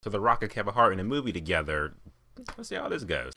So The Rock and Kevin Hart in a movie together. Let's see how this goes.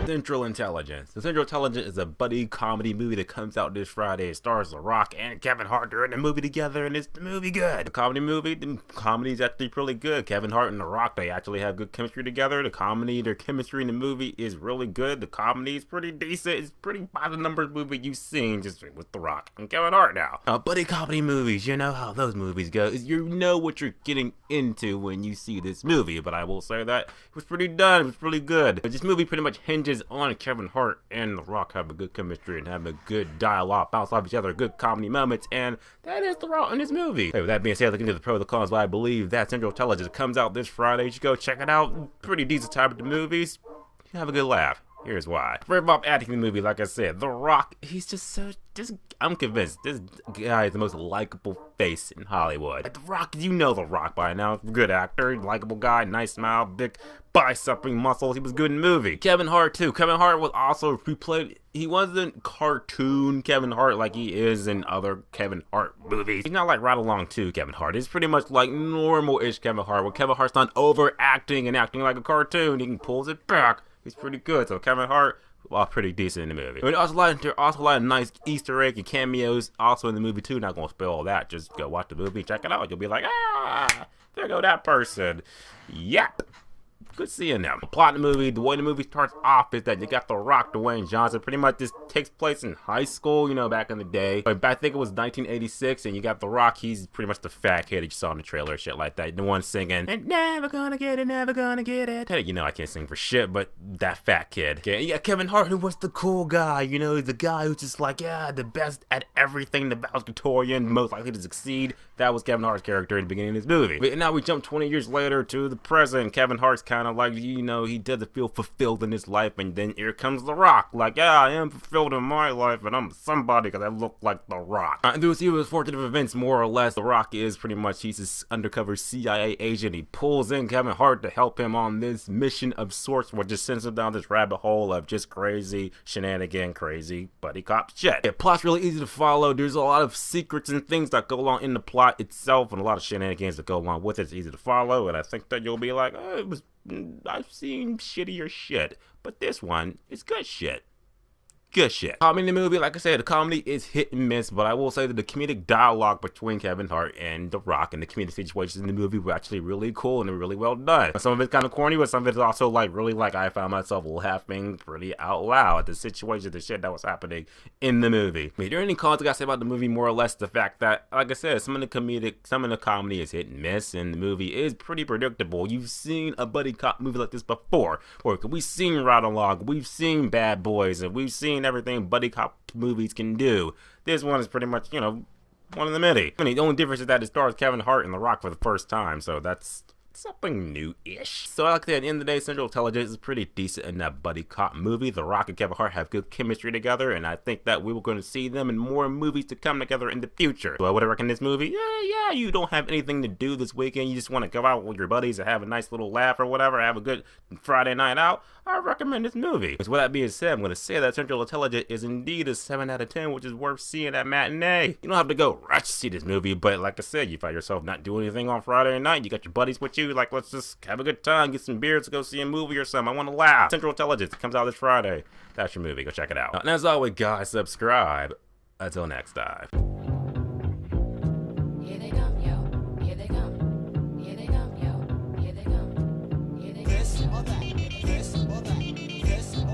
Central Intelligence. The Central Intelligence is a buddy comedy movie that comes out this Friday. It stars The Rock and Kevin Hart. They're in the movie together, and it's the movie good. The comedy is actually really good. Kevin Hart and The Rock, they actually have good chemistry together. Their chemistry in the movie is really good. The comedy is pretty decent. It's pretty by the numbers movie you've seen, just with The Rock and Kevin Hart now. Buddy comedy movies, you know how those movies go. You know what you're getting into when you see this movie, but I will say that it was pretty done. It was really good. But this movie pretty much hinges on Kevin Hart and The Rock have a good chemistry and have a good dialogue, bounce off each other, good comedy moments, and that is The Rock in this movie. Hey, with that being said, looking into the pros and cons, but I believe that Central Intelligence comes out this Friday. You should go check it out. Pretty decent time at the movies. You have a good laugh. Here's why. For Bob acting in the movie, like I said, The Rock, he's I'm convinced this guy is the most likable face in Hollywood. Like The Rock, you know The Rock by now. Good actor, likable guy, nice smile, big bicep muscles. He was good in the movie. Kevin Hart too. Kevin Hart was also he wasn't cartoon Kevin Hart like he is in other Kevin Hart movies. He's not like Ride Along 2 Kevin Hart. It's pretty much like normal-ish Kevin Hart, where Kevin Hart's not overacting and acting like a cartoon. He can pull it back. He's pretty good. So Kevin Hart, well, pretty decent in the movie. There are also a lot of nice Easter egg and cameos also in the movie too. Not gonna spoil all that. Just go watch the movie, check it out. You'll be like, there go that person. Yep. Good seeing them. The plot of the movie, the way the movie starts off is that you got The Rock, Dwayne Johnson. Pretty much this takes place in high school, you know, back in the day. But I think it was 1986, and you got The Rock. He's pretty much the fat kid that you saw in the trailer, shit like that. The one singing, and never gonna get it, never gonna get it. Hey, you know I can't sing for shit, but that fat kid. Okay, you got Kevin Hart, who was the cool guy, you know, the guy who's just like, yeah, the best at everything, the valedictorian, most likely to succeed. That was Kevin Hart's character in the beginning of this movie. But now we jump 20 years later to the present. Kevin Hart's kind of like, you know, he doesn't feel fulfilled in his life, and then here comes The Rock. Like, yeah, I am fulfilled in my life, and I'm somebody because I look like The Rock. And through a series of fortunate events, more or less, The Rock is pretty much, he's this undercover CIA agent. He pulls in Kevin Hart to help him on this mission of sorts, which just sends him down this rabbit hole of just crazy shenanigan, crazy buddy cop shit. The plot's really easy to follow. There's a lot of secrets and things that go along in the plot itself, and a lot of shenanigans that go along with it. It's easy to follow, and I think that you'll be like, I've seen shittier shit, but this one is good shit. Good shit. Comedy in the movie, like I said, the comedy is hit and miss, but I will say that the comedic dialogue between Kevin Hart and The Rock and the comedic situations in the movie were actually really cool and really well done. Some of it's kind of corny, but some of it's also like really like I found myself laughing pretty out loud at the situation, the shit that was happening in the movie. I mean, there are any cons I gotta say about the movie, more or less the fact that, like I said, some of the comedy is hit and miss, and the movie is pretty predictable. You've seen a buddy cop movie like this before, or we've seen Ride Along, we've seen Bad Boys, and we've seen everything buddy cop movies can do. This one is pretty much, you know, one of the many. I mean, the only difference is that it stars Kevin Hart and The Rock for the first time, so that's something new-ish. So like I said, at the end of the day, Central Intelligence is pretty decent in that buddy cop movie. The Rock and Kevin Hart have good chemistry together, and I think that we were going to see them in more movies to come together in the future. So I would recommend this movie. Yeah, you don't have anything to do this weekend. You just want to go out with your buddies and have a nice little laugh or whatever, have a good Friday night out. I recommend this movie. So with that being said, I'm going to say that Central Intelligence is indeed a 7 out of 10, which is worth seeing at matinee. You don't have to go rush to see this movie, but like I said, you find yourself not doing anything on Friday night, you got your buddies with you, like, let's just have a good time, get some beers, go see a movie or something. I want to laugh. Central Intelligence, it comes out this Friday. That's your movie. Go check it out. And as always, guys, subscribe. Until next time.